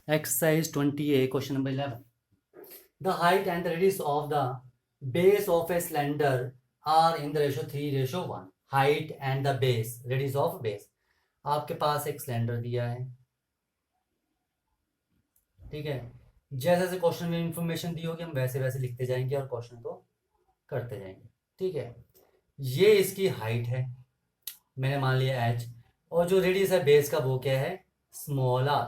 Exercise 20A, question number 11. The height and the radius of the base of a cylinder are in the ratio 3:1. Height and the base, radius of base. आपके पास एक cylinder दिया है, ठीक है। जैसे जैसे question में information दी होगी हम वैसे वैसे लिखते जाएंगे और क्वेश्चन को करते जाएंगे, ठीक है। ये इसकी हाइट है, मैंने मान लिया h, और जो रेडियस है बेस का वो क्या है, स्मॉल r,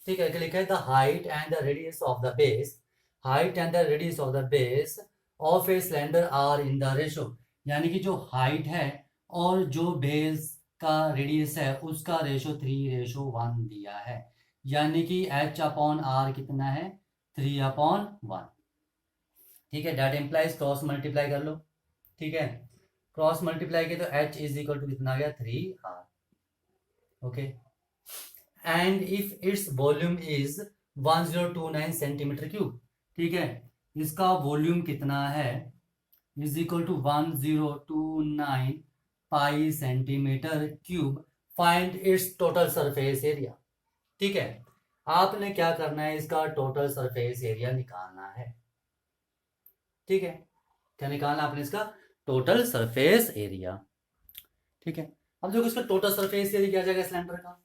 ठीक है। लिखा है the height and the radius of the base, height and the radius of the base of a cylinder are in the ratio, यानी कि जो हाइट है और जो बेस का रेडियस है उसका रेशो 3:1 दिया है, यानी कि h/r कितना है, 3/1, ठीक है। डेट इम्प्लाइज क्रॉस मल्टीप्लाई कर लो, ठीक है। क्रॉस मल्टीप्लाई किया तो h इज इक्वल टू कितना आ गया, 3r, okay. And if its volume is 1029 centimetre cube, ठीक है। इसका वॉल्यूम कितना है, is equal to 1029 pi centimetre cube. Find its total surface area, ठीक है। आपने क्या करना है, इसका टोटल सरफेस एरिया निकालना है, ठीक है। क्या निकालना आपने, इसका टोटल सरफेस एरिया, ठीक है। अब देखो इसका टोटल सरफेस एरिया क्या आ जाएगा सिलेंडर का।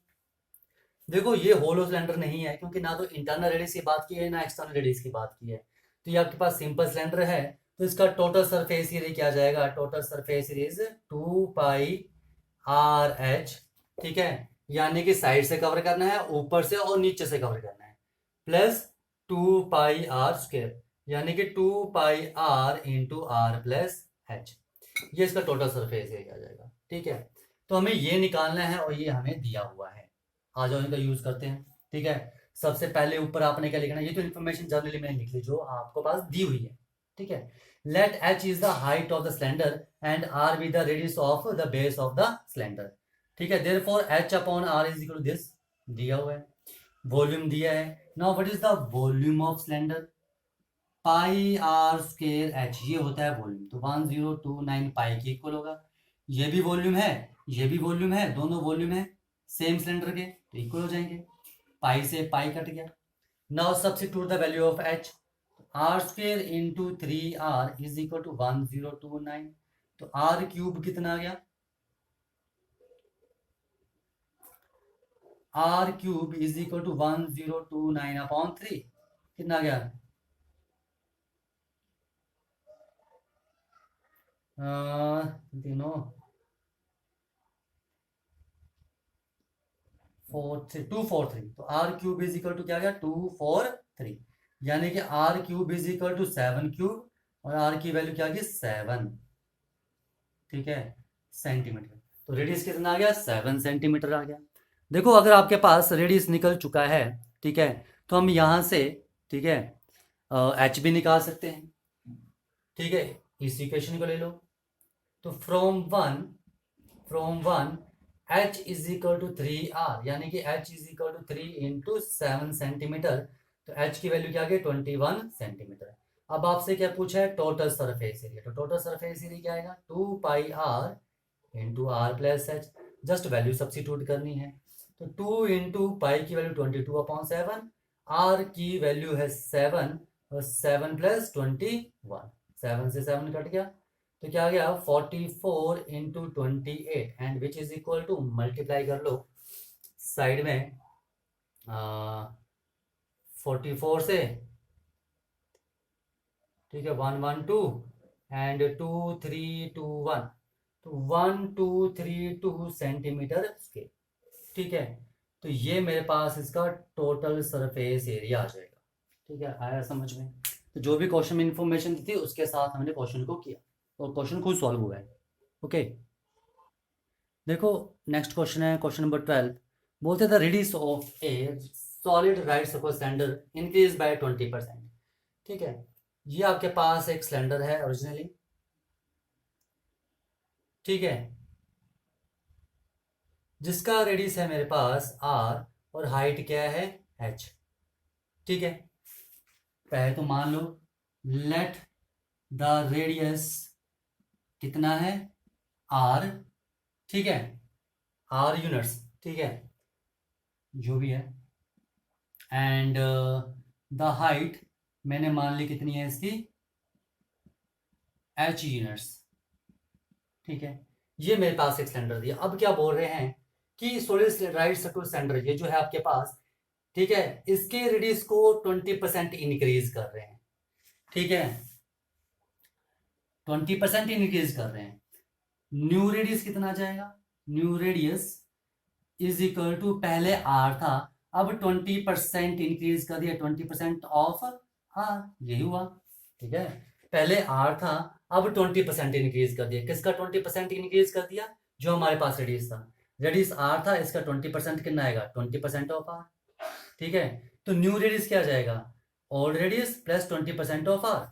देखो ये होलो सिलेंडर नहीं है, क्योंकि ना तो इंटरनल रेडियस की बात की है ना एक्सटर्नल रेडियस की बात की है, तो ये आपके पास सिंपल सिलेंडर है। तो इसका टोटल सरफेस एरिया क्या आ जाएगा, total surface area is 2πr(h), ठीक है। यानी कि साइड से कवर करना है, ऊपर से और नीचे से कवर करना है, प्लस 2πr², यानी कि 2πr × r+h, ये इसका टोटल सरफेस एरिया आ जाएगा, ठीक है। तो हमें ये निकालना है और ये हमें दिया हुआ है। आ जाओ इनका यूज करते हैं, ठीक है। सबसे पहले ऊपर आपने क्या लिखना है, ये तो इन्फॉर्मेशन जनरली मैंने लिख ली जो आपको पास दी हुई है, ठीक है। Let h is the height of the cylinder and r be the radius of the base of the cylinder, ठीक है। Therefore h/r is equal to this, दिया हुआ है। वॉल्यूम दिया है। Now what is the volume of cylinder, πr²h, ये होता है वॉल्यूम। तो 1029 पाई के इक्वल होगा। ये भी वॉल्यूम है, ये भी वॉल्यूम है, दोनों वॉल्यूम है सेम सिलेंडर के, तो इक्वल हो जाएंगे। पाई से पाई कट गया। Now substitute the value of h, r² × 3r is equal to 1029, तो r³ कितना आ गया, r³ इज इक्वल टू 1029/3, कितना आ गया, तीनों 243, तो r³ इज इक्वल टू क्या गया, 243, यानी कि r³ इज इक्वल टू 7³ और r की वैल्यू क्या आ गई, 7, ठीक है, सेंटीमीटर। तो रेडियस कितना आ गया, 7 सेंटीमीटर आ गया। देखो अगर आपके पास रेडियस निकल चुका है, ठीक है, तो हम यहाँ से, ठीक है, h भी निकाल सकते हैं, ठीक है। इस इक्वेशन को ले लो, तो from one h is equal to 3r, यानी कि h is equal to 3 × 7 centimetre, तो h की वैल्यू क्या आ गई, 21 सेंटीमीटर। अब आपसे क्या पूछा है, टोटल सरफेस एरिया, तो टोटल सरफेस एरिया क्या आएगा, 2πr × r+h, just value substitute करनी है। तो 2 × पाई की वैल्यू 22/7, r की वैल्यू है 7, और 7 + 21, 7 से 7 कट गया, तो क्या आ गया, 44 × 28, and which is equal to, multiply कर लो साइड में 44 से, ठीक है, 112 एंड 2321, तो 1232 सेंटीमीटर स्क्वायर, ठीक है। तो ये मेरे पास इसका टोटल सरफेस एरिया आ जाएगा, ठीक है। आया समझ में। तो जो भी क्वेश्चन में इंफॉर्मेशन दी थी उसके साथ हमने क्वेश्चन को किया और क्वेश्चन खुद सॉल्व हुआ है, ओके। देखो नेक्स्ट क्वेश्चन है क्वेश्चन नंबर 12। बोलते the radius of A solid right circular cylinder increase by 20%, ठीक है। ये आपके पास एक सिलेंडर है ओरिजिनली, ठीक है, जिसका रेडियस है मेरे पास r और हाइट क्या है, h, ठीक है। पहले तो मान लो लेट द रेडियस कितना है, r, ठीक है, r यूनिट्स, ठीक है, जो भी है, एंड द हाइट मैंने मान ली कितनी है इसकी, h यूनिट्स। ठीक है, ये मेरे पास एक सिलेंडर दिया। अब क्या बोल रहे हैं कि सॉलिड राइट सर्कुलर सिलेंडर ये जो है आपके पास, ठीक है, इसके रेडियस को 20% इंक्रीज कर रहे हैं। ठीक है, 20% इंक्रीज कर रहे हैं। न्यू रेडियस कितना आ जाएगा, new radius is equal to, पहले आर था, अब 20% इंक्रीज कर दिया, 20% ऑफ आर, यही हुआ। ठीक है, पहले आर था, अब 20% इंक्रीज कर दिया। किसका 20% इंक्रीज कर दिया, जो हमारे पास रेडियस था, रेडियस आर था, इसका 20% कितना आएगा, 20% ऑफ आर। ठीक है, तो न्यू रेडियस क्या आ जाएगा, old radius plus 20% of R.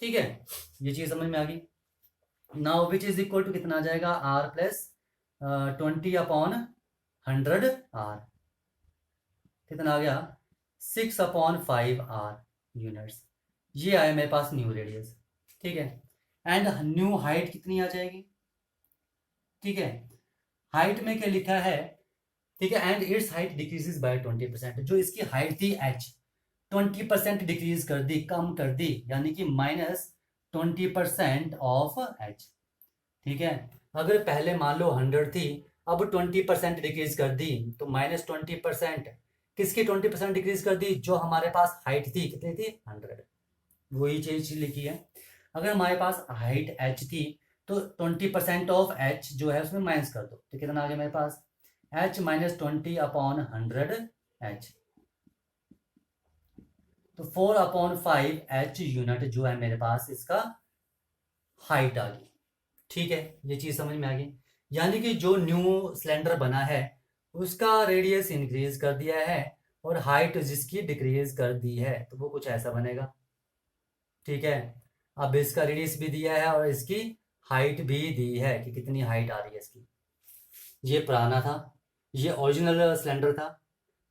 ठीक है, ये चीज समझ में आ गई। Now which is equal to कितना आ जाएगा, आर प्लस 20/100 आर, कितना आ गया, 6/5 आर यूनिट्स। ये आया मेरे पास न्यू रेडियस। ठीक है, एंड न्यू हाइट कितनी आ जाएगी। ठीक है, हाइट में क्या लिखा है, ठीक है, and it's height decreases by 20%। जो इसकी हाइट थी h, 20% डिक्रीज कर दी, कम कर दी, यानी कि -20% ऑफ h। ठीक है, अगर पहले मान लो 100 थी, अब 20% डिक्रीज कर दी, तो -20%, किसकी 20% डिक्रीज कर दी, जो हमारे पास हाइट थी, कितनी थी, 100। वही चीज लिखी है। अगर हमारे पास हाइट h थी, तो 20% ऑफ h जो है उसमें माइनस कर दो, तो कितना आ गया मेरे पास, h -20/100 h, तो 4/5 h यूनिट जो है मेरे पास इसका हाइट आ गई। ठीक है, ये चीज समझ में आ गई। यानी कि जो न्यू सिलेंडर बना है उसका रेडियस इंक्रीज कर दिया है और हाइट जिसकी डिक्रीज कर दी है, तो वो कुछ ऐसा बनेगा। ठीक है, अब इसका रेडियस भी दिया है और इसकी हाइट भी दी है कि कितनी हाइट आ रही है इसकी। ये पुराना था, ये ओरिजिनल सिलेंडर था।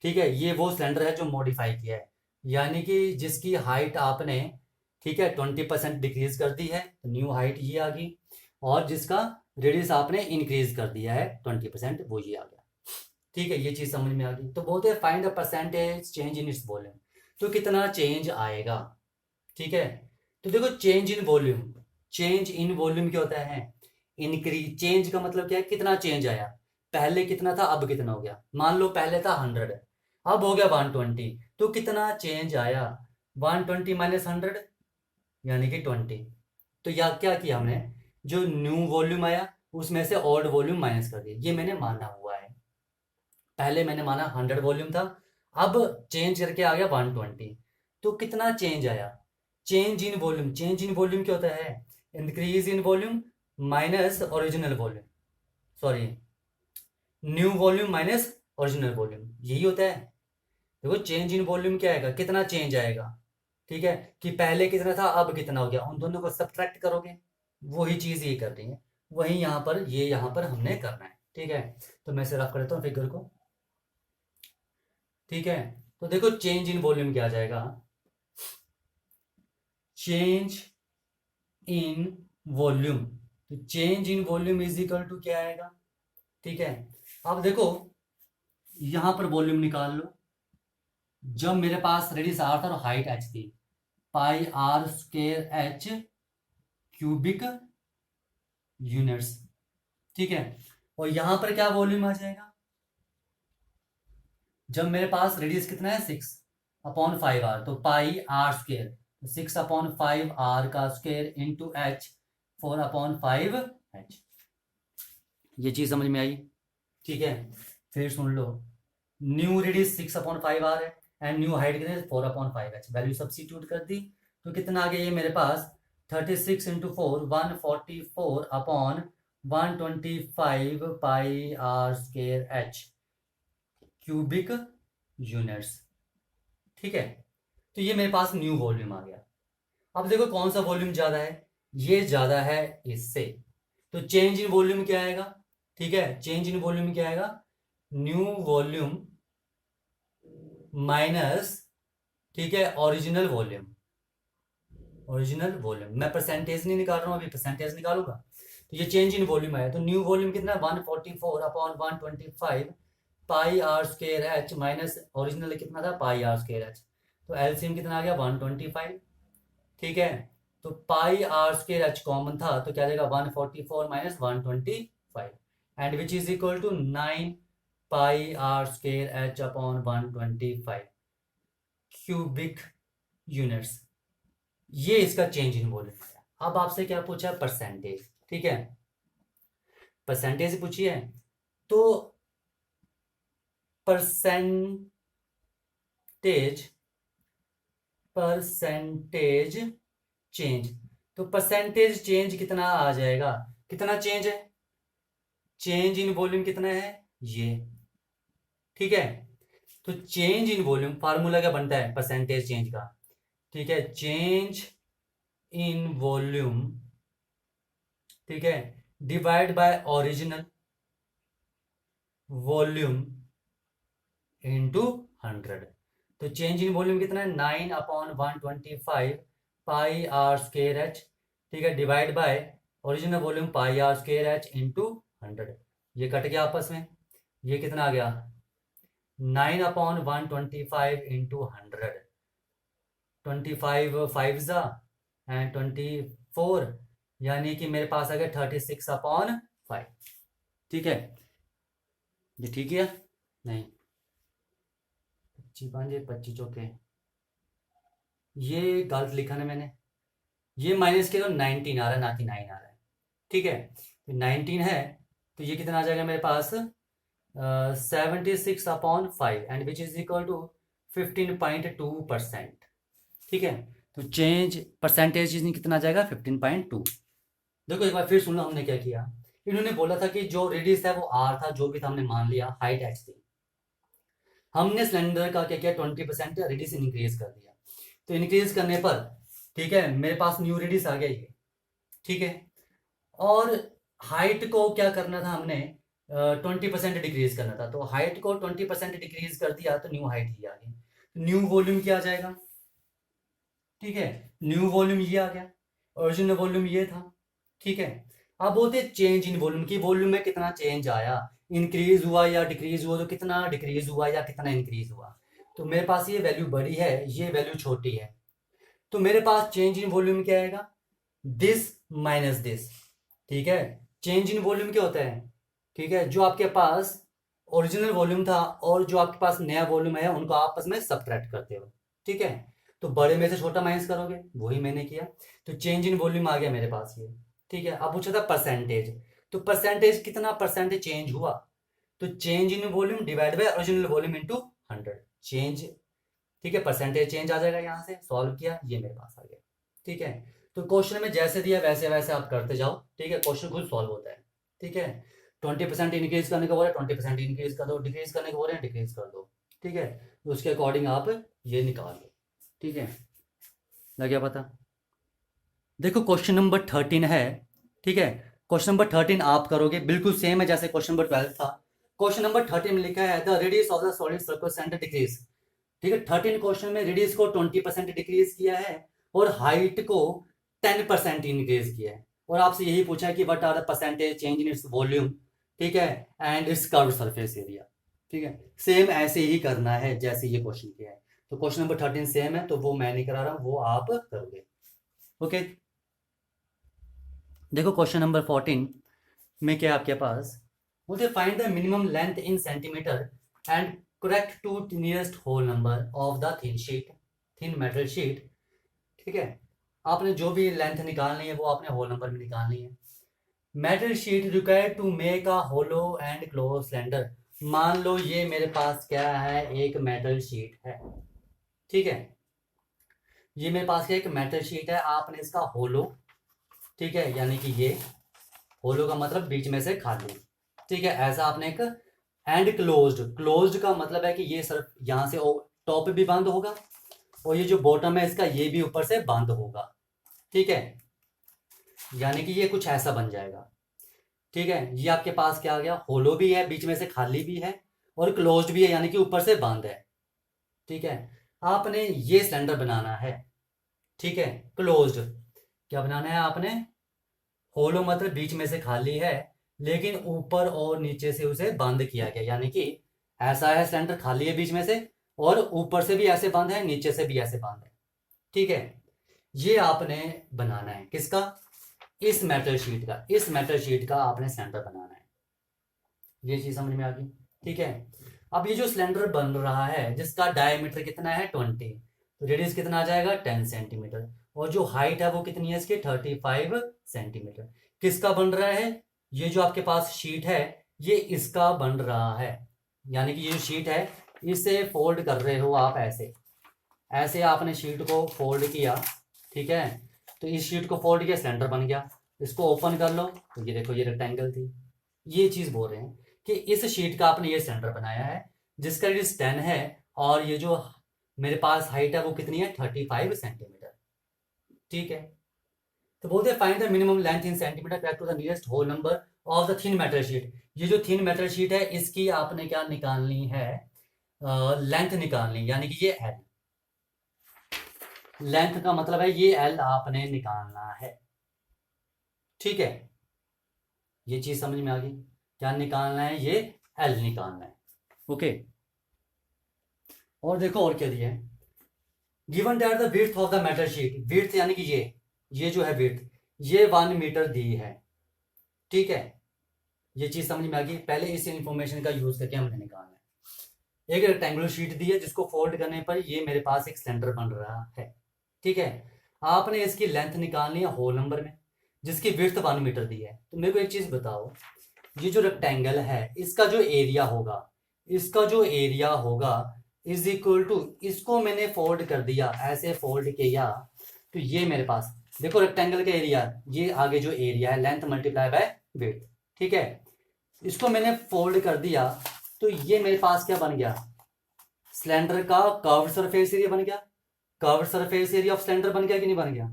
ठीक है, ये वो सिलेंडर है जो मॉडिफाई किया है, यानी कि जिसकी हाइट आपने, ठीक है, 20% डिक्रीज कर दी है, तो न्यू हाइट ये आ गई, और जिसका रेडियस आपने इंक्रीज कर दिया है 20%, वो ये आ गया। ठीक है, ये चीज समझ में आ गई। तो बोलते हैं find the percentage change in its volume, तो कितना चेंज आएगा। ठीक है, तो देखो change in volume, change in volume क्या होता है, इंक्रीज, चेंज का मतलब क्या है, कितना चेंज आया, पहले कितना था अब कितना हो गया। मान लो पहले था 100, अब हो गया 120, तो कितना चेंज आया, 120 माइनस 100 यानी कि 20। तो या क्या किया हमने, जो न्यू वॉल्यूम आया उसमें से ओल्ड वॉल्यूम माइनस कर दिया, ये मैंने माना हुआ है। पहले मैंने माना 100 वॉल्यूम था, अब चेंज करके आ गया 120, तो कितना चेंज आया, change in volume. Change in volume क्या होता है, increase in volume minus original volume, sorry, new volume minus original volume, यही होता है। देखो चेंज इन वॉल्यूम क्या आएगा, कितना चेंज आएगा। ठीक है, कि पहले कितना था अब कितना हो गया, उन दोनों को सब्ट्रैक्ट करोगे, वही चीज ये कर रही है, वही यहाँ पर, ये यहाँ पर हमने करना है। ठीक है, तो मैं इसे रफ कर देता हूँ फिगर को। ठीक है, तो देखो चेंज इन वॉल्यूम क्या आ जाएगा, चेंज इन वॉल्यूम, तो change in volume is equal to क्या आएगा। ठीक है, अब देखो यहां पर वॉल्यूम निकाल लो, जब मेरे पास रेडियस आर था और हाइट एच थी, pi are square H cubic units. ठीक है, और यहां पर क्या वॉल्यूम आ जाएगा, जब मेरे पास रेडियस कितना है 6/5 आर, तो पाई आर स्क्वायर, 6/5 आर का स्क्वायर इंटू एच, 4/5 एच। ये चीज समझ में आई। ठीक है, फिर सुन लो, न्यू रेडियस 6/5 आर है एंड न्यू हाइट कितने 4/5 एच, वैल्यू सब्सिट्यूट कर दी, तो कितना आ गया ये मेरे पास 36 into 4 144/125 pi are square H cubic units. ठीक है, तो ये मेरे पास न्यू वॉल्यूम आ गया। अब देखो कौन सा वॉल्यूम ज्यादा है, ये ज्यादा है इससे, तो चेंज इन वॉल्यूम क्या आएगा। ठीक है, चेंज इन वॉल्यूम क्या आएगा, न्यू वॉल्यूम माइनस, ठीक है, ओरिजिनल वॉल्यूम, ओरिजिनल वॉल्यूम। मैं परसेंटेज नहीं निकाल रहा हूं, अभी परसेंटेज निकालूंगा। तो ये चेंज इन वॉल्यूम आया, तो न्यू वॉल्यूम कितना 144/125 pi are square h minus original कितना था पाई आर स्क्वायर एच, तो एलसीएम कितना आ गया 125। ठीक है, तो pi are square h common था तो क्या आ जाएगा 144 minus 125 and which is equal to 9 pi are square h upon 125 cubic units. ये इसका चेंज इन वॉल्यूम है। अब आपसे क्या पूछा है परसेंटेज, ठीक है, परसेंटेज पूछी है, तो परसेंटेज चेंज, तो परसेंटेज चेंज कितना आ जाएगा, कितना चेंज है, चेंज इन वॉल्यूम कितना है ये, ठीक है, तो चेंज इन वॉल्यूम फार्मूला क्या बनता है परसेंटेज चेंज का, ठीक है, चेंज इन वॉल्यूम, ठीक है, divide by original volume into 100। तो चेंज इन वॉल्यूम कितना है 9/125 पाई आर स्क्वायर एच, ठीक है, divide by original volume pi are square H into 100। ये कट गया आपस में, ये कितना आ गया 9/125 इंटू 100, 25 5 ज़ा एंड 24, यानी कि मेरे पास आ गया 36/5। ठीक है, ये ठीक है नहीं, 25 25 चौके, ये गलत लिखा ना मैंने, ये माइनस के तो 19 आ रहा है ना कि 9 आ रहा है, ठीक है, तो 19 है तो ये कितना आ जाएगा मेरे पास 76/5 and which is equal to 15.2%। ठीक है, तो चेंज परसेंटेज कितना आ जाएगा 15.2। देखो एक बार फिर सुन लो हमने क्या किया, इन्होंने बोला था कि जो रेडियस है वो आर था, जो भी था हमने मान लिया, हाइट एच थी, हमने सिलेंडर का क्या किया 20% रेडियस इंक्रीज कर दिया, तो इंक्रीज करने पर ठीक है मेरे पास न्यू रेडियस आ गया ये, ठीक है, और हाइट को क्या करना था हमने 20% डिक्रीज करना था, तो हाइट को 20% डिक्रीज कर दिया तो न्यू हाइट ये आ गई, न्यू वॉल्यूम क्या आ जाएगा, ठीक है, न्यू वॉल्यूम ये आ गया, ओरिजिनल वॉल्यूम ये था, ठीक है। अब बोलते चेंज इन वॉल्यूम की, वॉल्यूम में कितना चेंज आया, इंक्रीज हुआ या डिक्रीज हुआ, तो कितना डिक्रीज हुआ या कितना इंक्रीज हुआ, तो मेरे पास ये वैल्यू बड़ी है, ये वैल्यू छोटी है, तो मेरे पास चेंज इन वॉल्यूम क्या आएगा दिस माइनस दिस, ठीक है, चेंज इन वॉल्यूम क्या होता है, ठीक है, जो आपके पास ओरिजिनल वॉल्यूम था और जो आपके पास नया वॉल्यूम है उनको आपस में सब्ट्रैक्ट करते हो, ठीक है, तो बड़े में से छोटा माइनस करोगे, वही मैंने किया, तो चेंज इन वॉल्यूम आ गया मेरे पास ये, ठीक है। अब पूछा था परसेंटेज, तो परसेंटेज कितना परसेंटेज चेंज हुआ, तो change in volume divide by original volume into 100 change, ठीक है, परसेंटेज चेंज आ जाएगा, यहाँ से सॉल्व किया ये मेरे पास आ गया, ठीक है। तो क्वेश्चन में जैसे दिया वैसे वैसे आप करते जाओ, ठीक है, क्वेश्चन खुद सॉल्व होता है, ठीक है। 20% इंक्रीज करने का बोल रहे 20% इंक्रीज कर दो, डिक्रीज करने को बोल रहे डिक्रीज कर दो, ठीक है, तो उसके अकॉर्डिंग आप ये निकाल लो, ठीक है, लग गया पता। देखो क्वेश्चन नंबर 13 है, ठीक है, क्वेश्चन नंबर 13 आप करोगे बिल्कुल सेम है जैसे क्वेश्चन नंबर 12 था। क्वेश्चन नंबर 13 में लिखा है the radius of the solid circle centre decrease, ठीक है, 13 क्वेश्चन में रेडियस को 20% डिक्रीज किया है और हाइट को 10% इंक्रीज किया है, और आपसे यही पूछा है कि what are the percentage change in its volume, ठीक है, and its curved surface area, ठीक है, सेम ऐसे ही करना है जैसे ये क्वेश्चन किया है, तो क्वेश्चन नंबर 13 सेम है तो वो मैं नहीं करा रहा हूं, वो आप करोगे, ओके। देखो क्वेश्चन नंबर 14 में क्या आपके पास बोलते find the minimum length in centimetre and correct to nearest whole number of the thin metal sheet, ठीक है, आपने जो भी लेंथ निकालनी है वो आपने होल नंबर में निकालनी है। Metal sheet required to make a hollow and close cylinder, मान लो ये मेरे पास क्या है एक मेटल शीट है, ठीक है, ये मेरे पास क्या एक मेटल शीट है, आपने इसका होलो, ठीक है, यानी कि ये होलो का मतलब बीच में से खाली, ठीक है, ऐसा आपने एक एंड क्लोज्ड, क्लोज्ड का मतलब है कि ये सिर्फ यहां से टॉप भी बंद होगा और ये जो बॉटम है इसका ये भी ऊपर से बंद होगा, ठीक है, यानी कि ये कुछ ऐसा बन जाएगा, ठीक है, ये आपके पास क्या आ गया होलो भी है बीच में से खाली भी है और क्लोज्ड भी है यानी कि ऊपर से बंद है, ठीक है, आपने ये सिलेंडर बनाना है, ठीक है, क्लोज्ड क्या बनाना है आपने, होलो मतलब बीच में से खाली है लेकिन ऊपर और नीचे से उसे बंद किया गया, यानी कि ऐसा है सिलेंडर, खाली है बीच में से, और ऊपर से भी ऐसे बंद है, नीचे से भी ऐसे बंद है। ठीक है, ये आपने बनाना है किसका, इस मेटल शीट का, इस मेटल शीट का आपने सिलेंडर बनाना है। ये चीज समझ में आ गई। ठीक है, अब ये जो सिलेंडर बन रहा है जिसका डायमीटर कितना है 20, तो रेडियस कितना आ जाएगा 10 सेंटीमीटर, और जो हाइट है वो कितनी है इसकी 35 सेंटीमीटर। किसका बन रहा है, ये जो आपके पास शीट है ये इसका बन रहा है, यानी कि ये जो शीट है इसे फोल्ड कर रहे हो आप, ऐसे ऐसे आपने शीट को फोल्ड किया। ठीक है, तो इस शीट को फोल्ड किया, सिलेंडर बन गया। इसको ओपन कर लो तो ये देखो ये रेक्टेंगल थी। ये चीज बोल रहे हैं कि इस शीट का आपने ये सिलेंडर बनाया है जिसका रेडियस 10 है, और ये जो मेरे पास हाइट है वो कितनी है 35 सेंटीमीटर। ठीक है, तो बोलते हैं find the minimum length in centimetre back to the nearest whole number of the thin metal sheet. ये जो थिन मेटल शीट है इसकी आपने क्या निकालनी है, लेंथ निकालनी, यानी कि ये एल, लेंथ का मतलब है ये एल आपने निकालना है। ठीक है, ये चीज समझ में आ गई, क्या निकालना है, ये एल निकालना है। ओके, और देखो और क्या दिया है, given that the width of the metal sheet, width यानी कि ये जो है विड्थ, ये 1 मीटर दी है। ठीक है, ये चीज समझ में आ गई। पहले इस इंफॉर्मेशन का यूज करके हमने निकालना है। एक रेक्टेंगुलर शीट दी है जिसको फोल्ड करने पर ये मेरे पास एक सिलेंडर बन रहा है। ठीक है, आपने इसकी लेंथ निकालनी है होल नंबर में, जिसकी विड्थ 1 मीटर दी है। तो मेरे को एक चीज बताओ, ये जो रेक्टेंगल है इसका जो एरिया होगा, इसका जो एरिया होगा इज इक्वल टू, इसको मैंने फोल्ड कर दिया, ऐसे फोल्ड किया, तो ये मेरे पास देखो रेक्टेंगल का एरिया, ये आगे जो एरिया है लेंथ मल्टीप्लाई बाय विड्थ। ठीक है, इसको मैंने फोल्ड कर दिया, तो ये मेरे पास क्या बन गया, सिलेंडर का कर्व्ड सरफेस एरिया बन गया। Curved surface area of cylinder बन गया कि नहीं बन गया।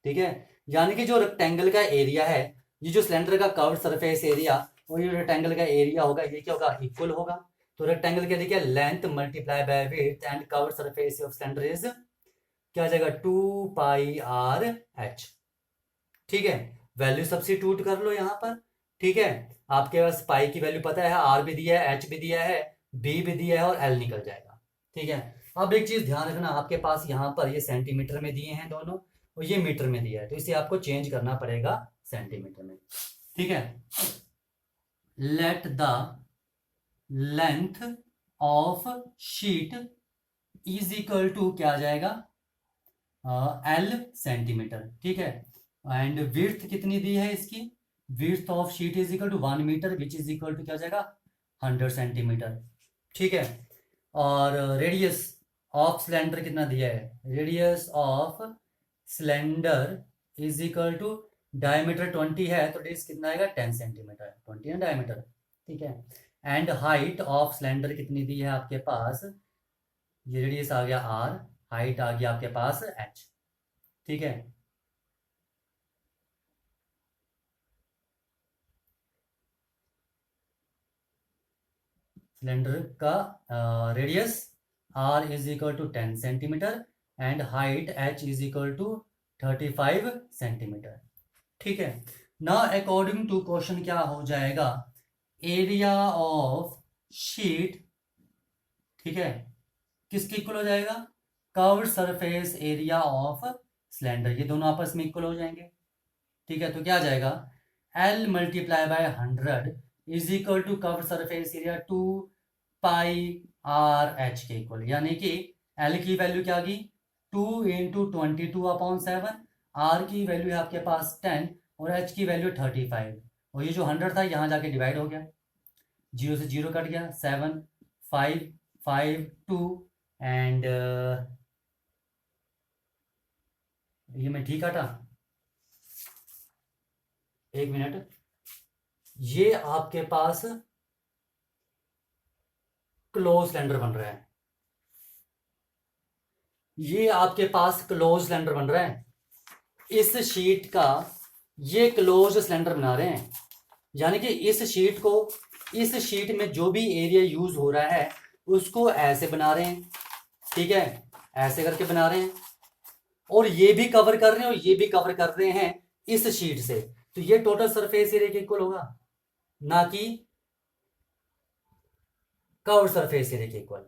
ठीक है, यानी कि जो रेक्टेंगल का एरिया है, ये जो सिलेंडर का कर्व्ड सरफेस एरिया और ये रेक्टेंगल का एरिया होगा, ये क्या होगा, इक्वल होगा। तो रेक्टेंगल का area length multiply by width and curved surface of cylinder is क्या आ जाएगा 2πr/h। ठीक है, वैल्यू सब्स्टिट्यूट कर लो यहाँ पर। ठीक है, आपके पास पाई की वैल्यू पता है, आर भी दिया है, एच भी दिया है, बी भी दिया है, और एल निकल जाएगा। ठीक है, अब एक चीज ध्यान रखना, आपके पास यहाँ पर ये सेंटीमीटर में दिए हैं दोनों, और ये मीटर में दिया है, तो इसे आपको चेंज करना पड़ेगा सेंटीमीटर में। ठीक है, let the length of sheet is equal to क्या आ जाएगा, एल सेंटीमीटर। ठीक है, एंड विड्थ कितनी दी है इसकी, width of sheet is equal to 1 metre which is equal to क्या हो जाएगा 100 सेंटीमीटर। ठीक है, और रेडियस ऑफ सिलेंडर कितना दिया है, radius of cylinder is equal to diameter 20 है, तो रेडियस कितना आएगा 10 सेंटीमीटर, 20 है डायमीटर। ठीक है, एंड हाइट ऑफ सिलेंडर कितनी दी है आपके पास, ये रेडियस आ गया आर, हाइट आ गया आपके पास एच। ठीक है, सिलेंडर का radius R is equal to 10 centimetre and height H is equal to 35 centimetre. ठीक है, ना अकॉर्डिंग टू क्वेश्चन क्या हो जाएगा, एरिया ऑफ शीट, ठीक है, किसके इक्वल हो जाएगा, curved surface area of cylinder, ये दोनों आपस में इक्वल हो जाएंगे। ठीक है, तो क्या आ जाएगा L multiply by 100 is equal to curved surface area 2πr/h के इक्वल, यानी कि L की वैल्यू क्या आ गई 2 इंटू 22/7, R की वैल्यू है आपके पास 10 और H की वैल्यू 35, और ये जो 100 था यहाँ जाके डिवाइड हो गया, 0 से 0 कट गया, 7 5 5 2 एंड ये मैं ठीक काटा, एक मिनट, ये आपके पास क्लोज सिलेंडर बन रहा है, ये आपके पास क्लोज सिलेंडर बन रहा है, इस शीट का ये क्लोज सिलेंडर बना रहे हैं, यानी कि इस शीट को, इस शीट में जो भी एरिया यूज हो रहा है उसको ऐसे बना रहे हैं। ठीक है, ऐसे करके बना रहे हैं, और ये भी कवर कर रहे हैं और ये भी कवर कर रहे हैं इस शीट से, तो ये टोटल सरफेस एरिया के इक्वल होगा, ना कि कर्व सरफेस एरिया के इक्वल।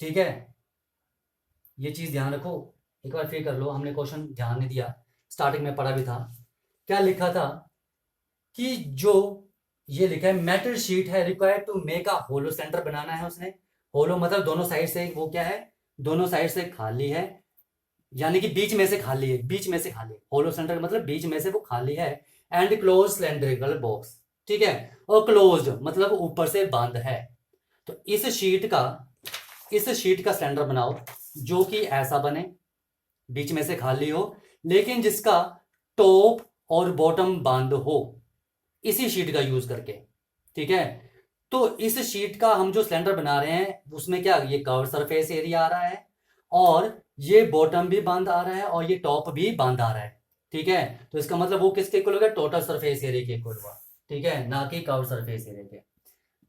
ठीक है, ये चीज ध्यान रखो, एक बार फिर कर लो, हमने क्वेश्चन ध्यान नहीं दिया, स्टार्टिंग में पढ़ा भी था। क्या लिखा था कि जो ये लिखा है मेटल शीट है required to make a hollow centre बनाना है उसने। होलो मतलब दोनों साइड से, वो क्या है, दोनों साइड से खाली है, यानी कि बीच में से खाली है, बीच में से खाली। होलो सेंटर मतलब बीच में से वो खाली है। एंड क्लोज सिलेंड्रिकल बॉक्स, ठीक है, और क्लोज मतलब ऊपर से बंद है। तो इस शीट का सिलेंडर बनाओ जो कि ऐसा बने, बीच में से खाली हो, लेकिन जिसका टॉप और बॉटम बंद हो, इसी शीट का यूज करके। ठीक है, तो इस शीट का हम जो सिलेंडर बना रहे हैं उसमें क्या, ये कर्व सरफेस एरिया आ रहा है, और ये बॉटम भी बंद आ रहा है, और ये टॉप भी बंद आ रहा है। ठीक है, तो इसका मतलब वो किसके इक्वल हो गया, टोटल सरफेस एरिया के इक्वल हुआ। ठीक है, ना कि कर्व सरफेस एरिया के।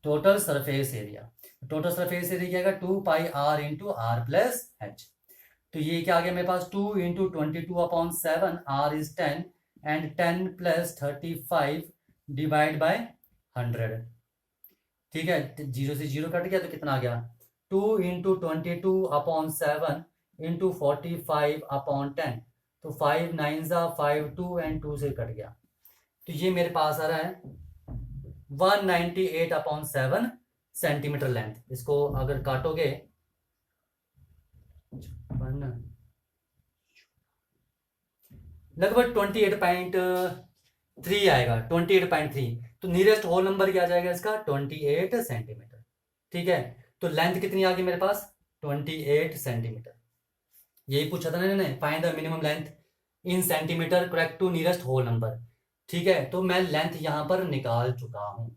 Total surface area, total surface area क्या आएगा, 2 πr into are plus H. तो ये क्या आ गया मेरे पास, 2 × 22/7, r is 10, and 10 + 35 divide by 100। ठीक है, 0 से 0 कट गया तो कितना आ गया, 2 × 22/7 इंटू 45/10। तो 5 9 5 2 एंड 2 से कट गया, तो ये मेरे पास आ रहा है 198/7 सेंटीमीटर लेंथ। इसको अगर काटोगे लगभग 28.3 आएगा, 28.3। तो नियरेस्ट होल नंबर क्या जाएगा इसका, 28 सेंटीमीटर। ठीक है, तो लेंथ कितनी आ गई मेरे पास, 28 सेंटीमीटर। यही पूछा था ना इन्होंने, find the minimum length in centimetre correct to nearest whole number. ठीक है, तो मैं लेंथ यहां पर निकाल चुका हूं,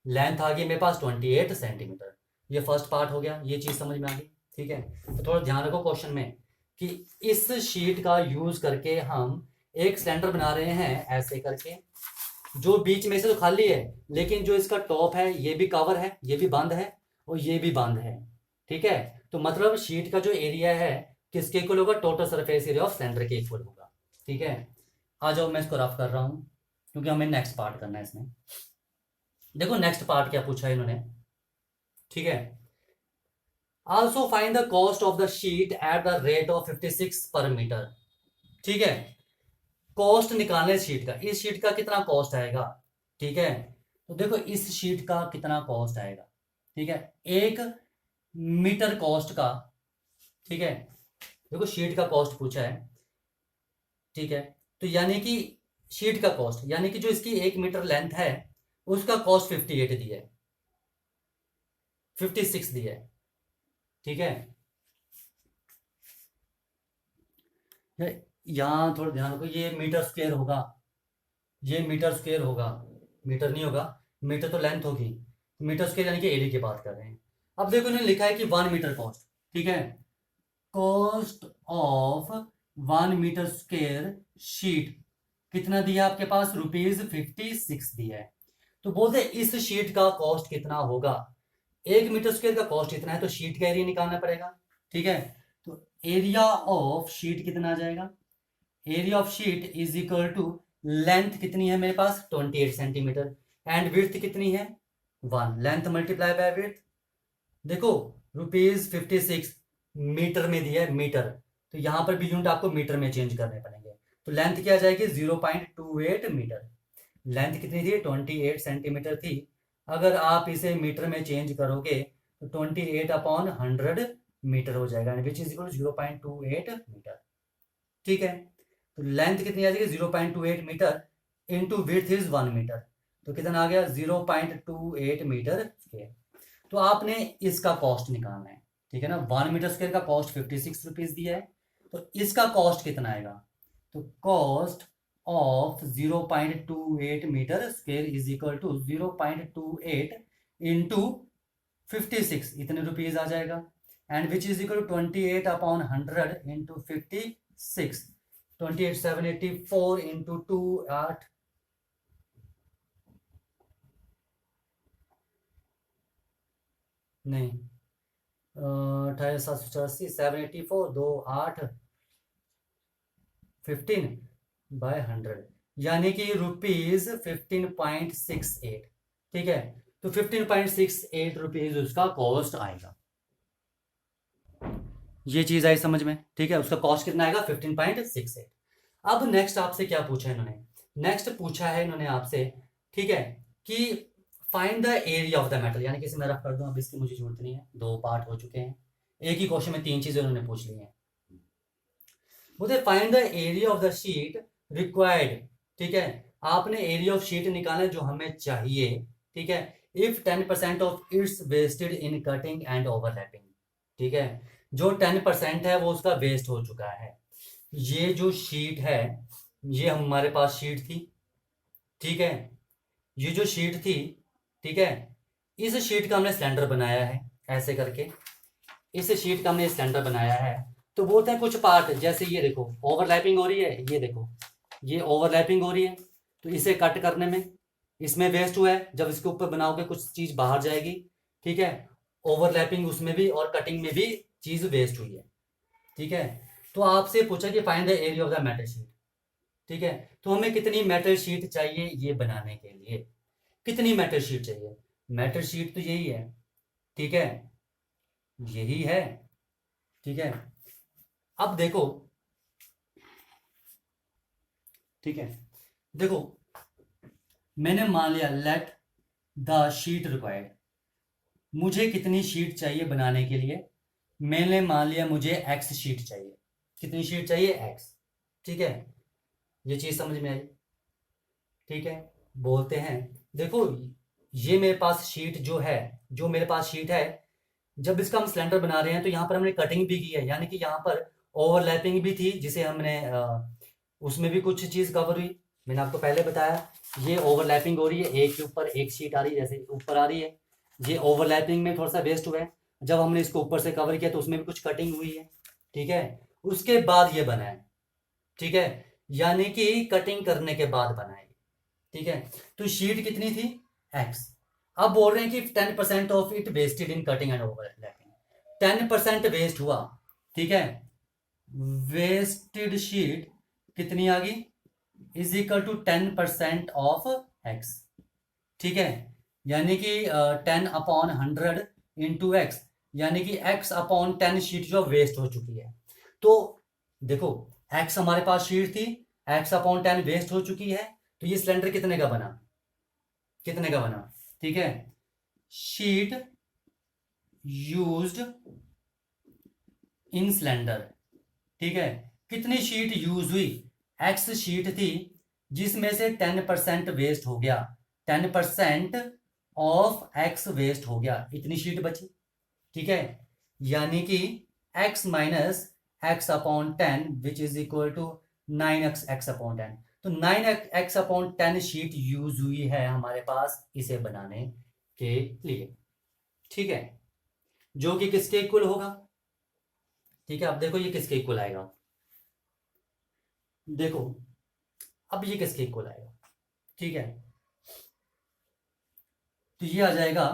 लेंथ आ गई मेरे पास 28 सेंटीमीटर। ये फर्स्ट पार्ट हो गया, ये चीज समझ में आ गई। ठीक है, तो थोड़ा ध्यान रखो क्वेश्चन में कि इस शीट का यूज करके हम एक सिलेंडर बना रहे हैं ऐसे करके, जो बीच में से तो खाली है, लेकिन जो इसका टॉप है ये भी कवर है, ये भी बंद है, और ये भी बंद है। ठीक है, तो मतलब शीट का जो एरिया है किसके इक्वल होगा, total surface area of cylinder के इक्वल होगा। ठीक है, आ जाओ, मैं इसको रफ कर रहा हूं क्योंकि हमें नेक्स्ट पार्ट करना है इसमें। देखो नेक्स्ट पार्ट क्या पूछा है इन्होंने। ठीक है, also find the cost of the sheet at the rate of 56 पर मीटर। ठीक है, कॉस्ट निकालने शीट का, इस शीट का कितना कॉस्ट आएगा। ठीक है, तो देखो इस शीट का कितना कॉस्ट आएगा। ठीक है, 1 मीटर कॉस्ट का। ठीक है, देखो शीट का कॉस्ट पूछा है। ठीक है, तो यानी कि शीट का कॉस्ट, यानी कि जो इसकी 1 मीटर लेंथ है उसका कॉस्ट 58 दिया है, 56 दिया है। ठीक है, यहां थोड़ा ध्यान रखो, ये मीटर स्क्वायर होगा, ये मीटर स्क्वायर होगा, मीटर नहीं होगा, मीटर तो लेंथ होगी, मीटर स्क्वायर यानी कि एरिया की बात कर रहे हैं। अब देखो इन्होंने लिखा है कि 1 मीटर कॉस्ट। ठीक है, cost of 1 metre square sheet कितना दिया आपके पास, ₹56 दिया है। तो बोलते हैं इस शीट का कॉस्ट कितना होगा, 1 मीटर स्क्वायर का कॉस्ट इतना है, तो शीट का एरिया निकालना पड़ेगा। ठीक है, तो एरिया ऑफ शीट कितना आ जाएगा, area of sheet is equal to, length कितनी है मेरे पास 28 सेंटीमीटर, एंड विड्थ कितनी है 1, लेंथ मल्टीप्लाई बाय विड्थ। देखो ₹56 मीटर में दिया है, मीटर, तो यहां पर भी यूनिट आपको मीटर में चेंज करने पड़ेंगे। तो लेंथ क्या जाएगी 0.28 मीटर, लेंथ कितनी थी 28 सेंटीमीटर थी, अगर आप इसे मीटर में चेंज करोगे तो 28/100 मीटर हो जाएगा, विच इज इक्वल 0.28 मीटर। ठीक है, तो लेंथ कितनी आ जाएगी 0.28 metre, into width is 1 metre, तो कितना आ गया 0.28 मीटर स्क्वायर। तो आपने इसका कॉस्ट निकालना है। ठीक है ना, 1 मीटर स्क्वायर का कॉस्ट 56 रुपीज दिया है, तो इसका कॉस्ट कितना आएगा, तो cost of 0.28 metre square is equal to 0.28 into 56, इतने रुपीज आ जाएगा, and which is equal to 28/100 into 56, 28,784 into 2 8, नहीं 28,784, 784, 2 8 15/100, यानी कि ₹15.68। ठीक है, तो 15.68 रुपीज उसका कॉस्ट आएगा। ये चीज आई समझ में, ठीक है। उसका कॉस्ट कितना आएगा 15.68। अब नेक्स्ट आपसे क्या पूछा है इन्होंने, नेक्स्ट पूछा है इन्होंने आपसे, ठीक है, कि find the area of the metal, यानी कि इसे मैं रफ कर दूं, अब इसकी मुझे जरूरत नहीं है, 2 पार्ट हो चुके हैं, एक ही क्वेश्चन में 3 चीजें उन्होंने पूछ ली हैं। मुझे find the area of the sheet required, ठीक है, आपने एरिया ऑफ शीट निकालना जो हमें चाहिए, ठीक है, if 10% of it's wasted in cutting and overlapping, ठीक है, जो 10% है वो उसका वेस्ट हो चुका है। ये जो शीट है, ये हमारे पास शीट थी, ठीक है, ये जो शीट थी, ठीक है, इस शीट का हमने सिलेंडर बनाया है ऐसे करके, इस शीट का हमने सिलेंडर बनाया है। तो बोलते हैं कुछ पार्ट, जैसे ये देखो ओवरलैपिंग हो रही है, ये देखो ये ओवरलैपिंग हो रही है, तो इसे कट करने में इसमें वेस्ट हुआ है, जब इसके ऊपर बनाओगे कुछ चीज बाहर जाएगी, ठीक है, ओवरलैपिंग उसमें भी और कटिंग में भी चीज वेस्ट हुई है, ठीक है। तो आपसे पूछा कि find the area of the metal sheet, ठीक है, तो हमें कितनी मेटल शीट चाहिए ये बनाने के लिए, कितनी मेटल शीट चाहिए, मेटल शीट तो यही है, ठीक है, यही है, ठीक है। अब देखो, ठीक है, देखो मैंने मान लिया लेट द शीट रिक्वायर्ड, मुझे कितनी शीट चाहिए बनाने के लिए, मैंने मान लिया मुझे एक्स शीट चाहिए, कितनी शीट चाहिए एक्स, ठीक है, ये चीज समझ में आई, ठीक है। बोलते हैं देखो ये मेरे पास शीट जो है, जो मेरे पास शीट है, जब इसका हम सिलेंडर बना रहे हैं तो यहाँ पर हमने कटिंग भी की है, यानी कि यहाँ पर ओवरलैपिंग भी थी जिसे हमने उसमें भी कुछ चीज कवर हुई, मैंने आपको पहले बताया, ये ओवरलैपिंग हो रही है, एक के ऊपर एक शीट आ रही है, जैसे ऊपर आ रही है, ये ओवरलैपिंग में थोड़ा सा वेस्ट हुआ है, जब हमने इसको ऊपर से कवर किया तो उसमें भी कुछ कटिंग हुई है, ठीक है, उसके बाद ये बना है, ठीक है, यानी कि कटिंग करने के बाद बना है, ठीक है। तो शीट कितनी थी एक्स, अब बोल रहे हैं कि 10% of it wasted in cutting and overlapping, 10% waste हुआ, ठीक है, वेस्टेड शीट कितनी आ गई is equal to 10% of x, ठीक है, यानी कि 10/100 इंटू एक्स, यानी कि x अपॉन 10 शीट जो वेस्ट हो चुकी है। तो देखो x हमारे पास शीट थी, x अपॉन 10 वेस्ट हो चुकी है, तो ये सिलेंडर कितने का बना, कितने का बना, ठीक है, शीट यूज्ड इन सिलेंडर, ठीक है, कितनी शीट यूज हुई, एक्स शीट थी जिसमें से 10% वेस्ट हो गया, 10% ऑफ एक्स वेस्ट हो गया, इतनी शीट बची, ठीक है, यानी कि x minus x upon 10 which is equal to 9x x upon 10, तो 9x अपॉन 10 शीट यूज हुई है हमारे पास इसे बनाने के लिए, ठीक है, जो कि किसके इक्वल होगा, ठीक है। अब देखो ये किसके इक्वल आएगा, देखो अब ये किसके इक्वल आएगा, ठीक है, तो ये आ जाएगा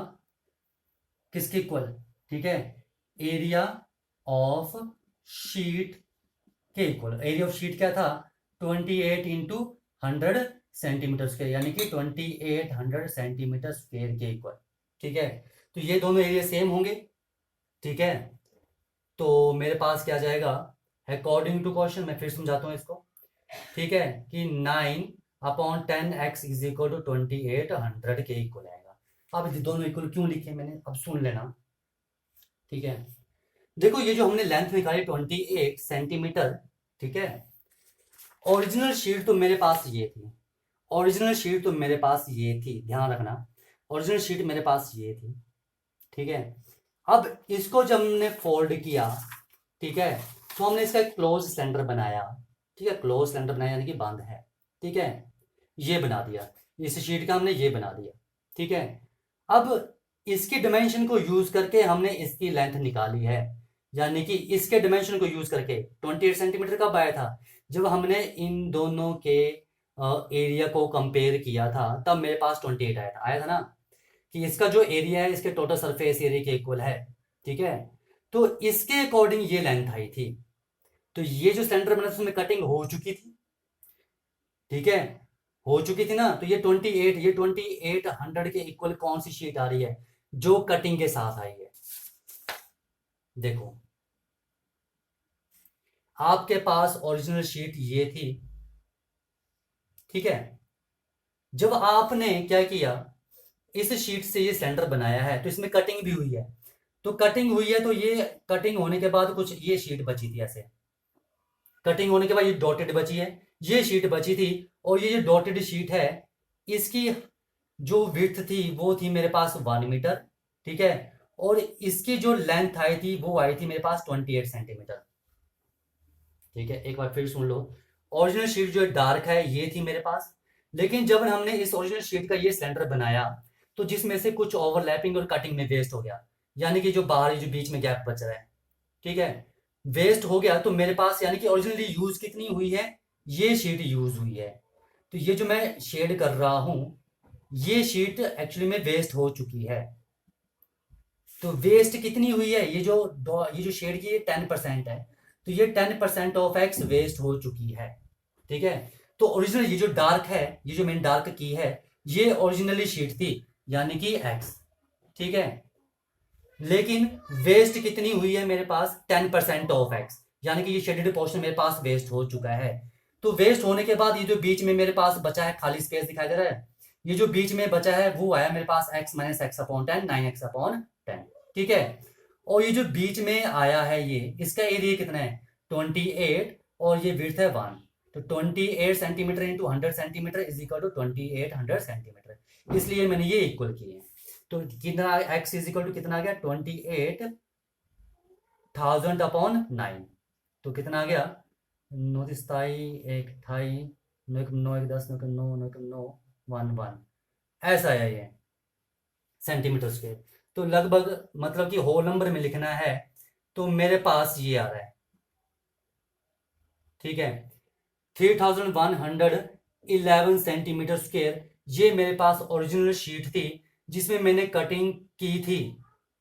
किसके इक्वल, ठीक है, एरिया ऑफ शीट के इक्वल, एरिया ऑफ शीट क्या था 28 इंटू 100 सेंटीमीटर स्क्वायर, यानी कि 2800 सेंटीमीटर स्क्वायर के इक्वल, ठीक है। तो ये दोनों एरिया सेम होंगे, ठीक है, तो मेरे पास क्या जाएगा अकॉर्डिंग टू क्वेश्चन, मैं फिर समझाता हूँ इसको, ठीक है, कि 9/10x इज इक्वल टू 2800 के इक्वल आएगा। अब दोनों इक्वल क्यों लिखे मैंने, अब सुन लेना, ठीक है, देखो ये जो हमने लेंथ निकाली 28 सेंटीमीटर, ठीक है, ओरिजिनल शीट तो मेरे पास ये थी, ओरिजिनल शीट तो मेरे पास ये थी, ध्यान रखना, ओरिजिनल शीट मेरे पास ये थी, ठीक है। अब इसको जब हमने फोल्ड किया, ठीक है, तो हमने इसका एक क्लोज सिलेंडर बनाया, ठीक है, क्लोज सिलेंडर बनाया यानी कि बंद है, ठीक है, ये बना दिया, इस शीट का हमने ये बना दिया, ठीक है। अब इसकी डायमेंशन को यूज करके हमने इसकी लेंथ निकाली है, यानी कि इसके डायमेंशन को यूज करके 28 सेंटीमीटर कब आया था, जब हमने इन दोनों के एरिया को कंपेयर किया था तब मेरे पास 28 आया था ना, कि इसका जो एरिया है इसके टोटल सरफेस एरिया के इक्वल है, ठीक है, तो इसके अकॉर्डिंग ये लेंथ आई थी, तो ये जो सिलेंडर बना था उसमें कटिंग हो चुकी थी, ठीक है, हो चुकी थी ना, तो ये 28, ये 2800 के इक्वल कौन सी शीट आ रही है, जो कटिंग के साथ आई है। देखो आपके पास ओरिजिनल शीट ये थी, ठीक है। जब आपने क्या किया, इस शीट से ये सिलेंडर बनाया है, तो इसमें कटिंग भी हुई है। तो कटिंग हुई है, तो ये कटिंग होने के बाद कुछ ये शीट बची थी ऐसे, कटिंग होने के बाद ये डॉटेड बची है, ये शीट बची थी। और ये जो डॉटेड शीट है, इसकी जो विड्थ थी वो थी मेरे पास 1 मीटर, ठीक है। और इसकी जो लेंथ आई थी वो आई थी मेरे पास 28 सेंटीमीटर, ठीक है। एक बार फिर सुन लो, ओरिजिनल शीट जो डार्क है ये थी मेरे पास, लेकिन जब हमने इस ओरिजिनल शीट का ये सिलेंडर बनाया, तो जिसमें से कुछ ओवरलैपिंग और कटिंग में वेस्ट हो गया, यानी कि जो बाहर जो बीच में गैप बच रहा है, ठीक है, वेस्ट हो गया। तो मेरे पास यानी कि ओरिजिनली यूज कितनी हुई है, ये शीट यूज हुई है। तो ये जो मैं शेड कर रहा हूं, ये शीट एक्चुअली में वेस्ट हो चुकी है। तो वेस्ट कितनी हुई है, ये जो शेड की 10% है, तो ये 10% ऑफ एक्स वेस्ट हो चुकी है, ठीक है। तो ओरिजिनल ये जो डार्क है, ये जो मैंने डार्क की है, ये ओरिजिनली शीट थी, यानी कि एक्स, ठीक है। लेकिन वेस्ट कितनी हुई है मेरे पास, 10% ऑफ एक्स, यानी कि ये शेडेड पोर्शन मेरे पास वेस्ट हो चुका है। तो वेस्ट होने के बाद ये जो बीच में मेरे पास बचा है खाली स्पेस दिखाई दे रहा है, ये जो बीच में बचा है वो आया मेरे पास x minus x upon 10, 9x/10, ठीक है। और ये जो बीच में आया है, ये इसका एरिया कितना है 28, और ये विड्थ है 1। तो 28 centimetre into 100 centimetre is equal to 2800 centimetre, इसलिए मैंने ये इक्वल किए हैं। तो कितना x इज इक्वल टू कितना आ गया 28,000/9। तो कितना आ गया 9 27 1 28 9 1 9 1 10 9 1 9 9 1 9 1 1, ऐसा है ये सेंटीमीटर स्क्वायर। तो लगभग मतलब कि होल नंबर में लिखना है तो मेरे पास ये आ रहा है, ठीक है, 3111 सेंटीमीटर स्क्वायर। ये मेरे पास ओरिजिनल शीट थी जिसमें मैंने कटिंग की थी,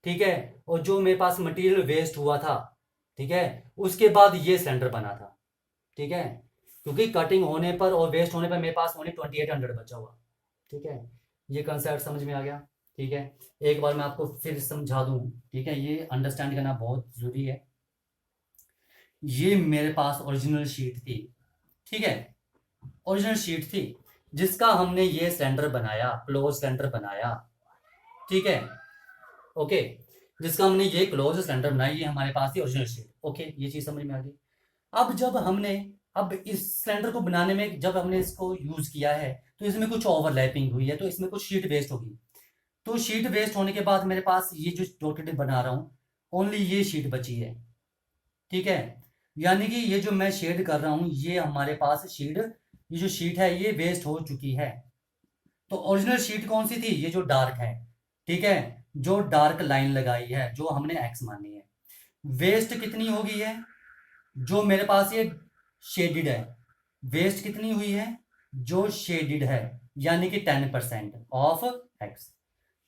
ठीक है। और जो मेरे पास मटेरियल वेस्ट हुआ था, ठीक है, उसके बाद ये सिलेंडर बना था, ठीक है। क्योंकि कटिंग होने पर और वेस्ट होने पर मेरे पास ओनली 2800 बचा हुआ, ठीक है। ये कंसेप्ट समझ में आ गया, ठीक है। एक बार मैं आपको फिर समझा दूं, ठीक है, ये अंडरस्टैंड करना बहुत जरूरी है। ये मेरे पास ओरिजिनल शीट थी, ठीक है, ओरिजिनल शीट थी जिसका हमने ये सिलेंडर बनाया, क्लोज सिलेंडर बनाया, ठीक है, ओके। जिसका हमने ये क्लोज सिलेंडर बनाया, ये हमारे पास थी ओरिजिनल शीट, ओके, ये चीज समझ में आ गई। अब जब हमने अब इस सिलेंडर को बनाने में जब हमने इसको यूज किया है, तो इसमें कुछ ओवरलैपिंग हुई है, तो इसमें कुछ शीट वेस्ट होगी। तो शीट वेस्ट होने के बाद मेरे पास ये जो डॉटेड बना रहा हूं, ओनली ये शीट बची है, ठीक है। यानी कि ये जो मैं शेड कर रहा हूं, ये हमारे पास शीट, ये जो शीट है ये वेस्ट हो चुकी है। तो ओरिजिनल शीट कौन सी थी, ये जो डार्क है, ठीक है, जो डार्क लाइन लगाई है, जो हमने एक्स मानी है। वेस्ट कितनी हो गई है, जो मेरे पास ये शेडिड है, वेस्ट कितनी हुई है, जो शेडिड है, यानी कि 10% ऑफ एक्स।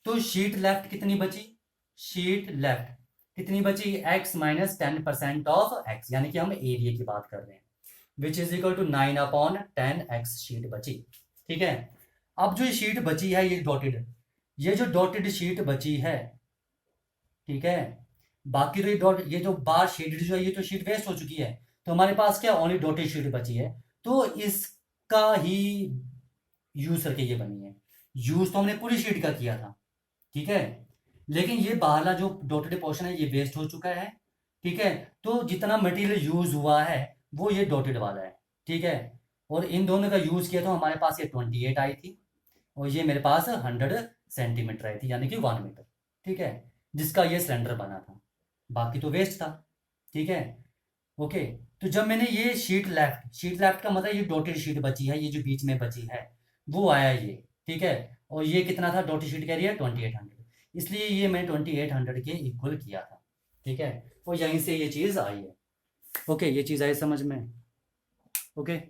तो शीट लेफ्ट कितनी बची, शीट लेफ्ट कितनी बची, x माइनस 10% ऑफ एक्स, यानी कि हम एरिया की बात कर रहे हैं, which is equal to 9/10x sheet बची, ठीक है। अब जो ये शीट बची है ये डॉटेड, ये जो डॉटेड शीट बची है, ठीक है, बाकी तो ये जो बार शेडेड जो है ये तो शीट वेस्ट हो चुकी है। तो हमारे पास क्या ओनली डॉटेड शीट बची है, तो इसका ही यूज करके ये बनी है। यूज तो हमने पूरी शीट का किया था, ठीक है, लेकिन ये बाहरला जो डॉटेड पोर्शन है ये वेस्ट हो चुका है, ठीक है। तो जितना मटेरियल यूज हुआ है वो ये डॉटेड वाला है, ठीक है। और इन दोनों का यूज किया तो हमारे पास ये 28 आई थी, और ये मेरे पास 100 सेंटीमीटर आई थी, यानी कि 1 मीटर, ठीक है, जिसका ये सिलेंडर बना था। बाकी तो वेस्ट था, ठीक है, ओके। तो जब मैंने ये शीट लेफ्ट का मतलब ये डॉटेड शीट बची है, ये जो बीच में बची है वो आया ये, ठीक है। और ये कितना था डॉटेड शीट का एरिया 2800, इसलिए ये मैंने 2800 के इक्वल किया था, ठीक है। और यहीं से ये चीज़ आई है, ओके, ये चीज़ आई समझ में, ओके।